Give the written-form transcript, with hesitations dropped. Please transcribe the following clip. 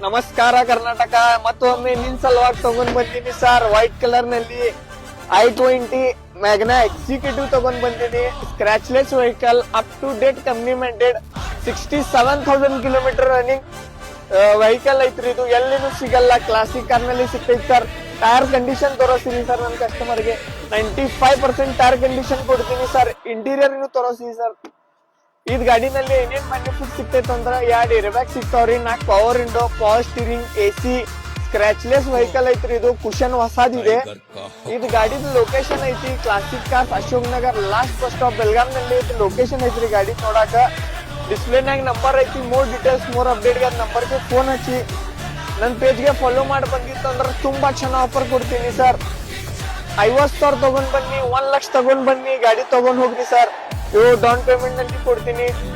ನಮಸ್ಕಾರ ಕರ್ನಾಟಕ. ಮತ್ತೊಮ್ಮೆ ನಿನ್ ಸಲುವಾಗಿ ತಗೊಂಡ್ ಬಂದೀನಿ ಸರ್. ವೈಟ್ ಕಲರ್ ನಲ್ಲಿ i20 ಮ್ಯಾಗ್ನಾ ಎಕ್ಸಿಕ್ಯೂಟಿವ್ ತಗೊಂಡ್ ಬಂದೀನಿ. Scratchless vehicle, up to date company maintained, 67,000 kilometre running vehicle ಐತ್ರಿ. ಇದು ಎಲ್ಲಿನೂ ಸಿಗಲ್ಲ, ಕ್ಲಾಸಿಕ್ ಕಾರ್ ನಲ್ಲಿ ಸಿಗ್ತೈತಿ ಸರ್. ಟೈರ್ ಕಂಡೀಷನ್ ತೋರಿಸ್ತೀನಿ ಸರ್ ನನ್ನ ಕಸ್ಟಮರ್ ಗೆ. 95% ಟೈರ್ ಕಂಡೀಷನ್ ಕೊಡ್ತೀನಿ ಸರ್. ಇಂಟೀರಿಯರ್ ತೋರಿಸ್ತೀನಿ ಸರ್. ಇದ್ ಗಾಡಿನಲ್ಲಿ ಏನೇನ್ ಬೆನಿಫಿಟ್ ಸಿಗ್ತೈತೆ ಅಂದ್ರ 2 ಏರ್ ಬ್ಯಾಗ್ ಸಿಗ್ತಾವ್ರಿ, 4 power window, power steering, AC, scratchless vehicle ಐತ್ರಿ. ಇದು ಕುಶನ್ ಹೊಸದಿದೆ. ಇದು ಗಾಡಿದ ಲೊಕೇಶನ್ ಐತಿ classic cars, Ashok Nagar, last bus stop, Belgaum ನಲ್ಲಿ ಲೊಕೇಶನ್ ಐತ್ರಿ. ಗಾಡಿ ನೋಡಾಕ ಡಿಸ್ಪ್ಲೇ ನಾಗ ನಂಬರ್ ಐತಿ. ಮೋರ್ ಡೀಟೇಲ್ಸ್, ಮೋರ್ ಅಪ್ಡೇಟ್ ಗೆ ನಂಬರ್ ಗೆ ಫೋನ್ ಹಚ್ಚಿ ನನ್ ಪೇಜ್ ಗೆ ಫಾಲೋ ಮಾಡಿ ಬಂದಿತ್ತು ಅಂದ್ರೆ ತುಂಬಾ ಚೆನ್ನಾಗಿ ಆಫರ್ ಕೊಡ್ತೀನಿ ಸರ್. 50,000 ತಗೊಂಡ್ ಬನ್ನಿ, 1 ಲಕ್ಷ ತಗೊಂಡ್ ಬನ್ನಿ, ಗಾಡಿ ತಗೊಂಡ್ ಹೋಗ್ರಿ ಸರ್. ಇವು ಡೌನ್ ಪೇಮೆಂಟ್ ನಲ್ಲಿ ಕೊಡ್ತೀನಿ.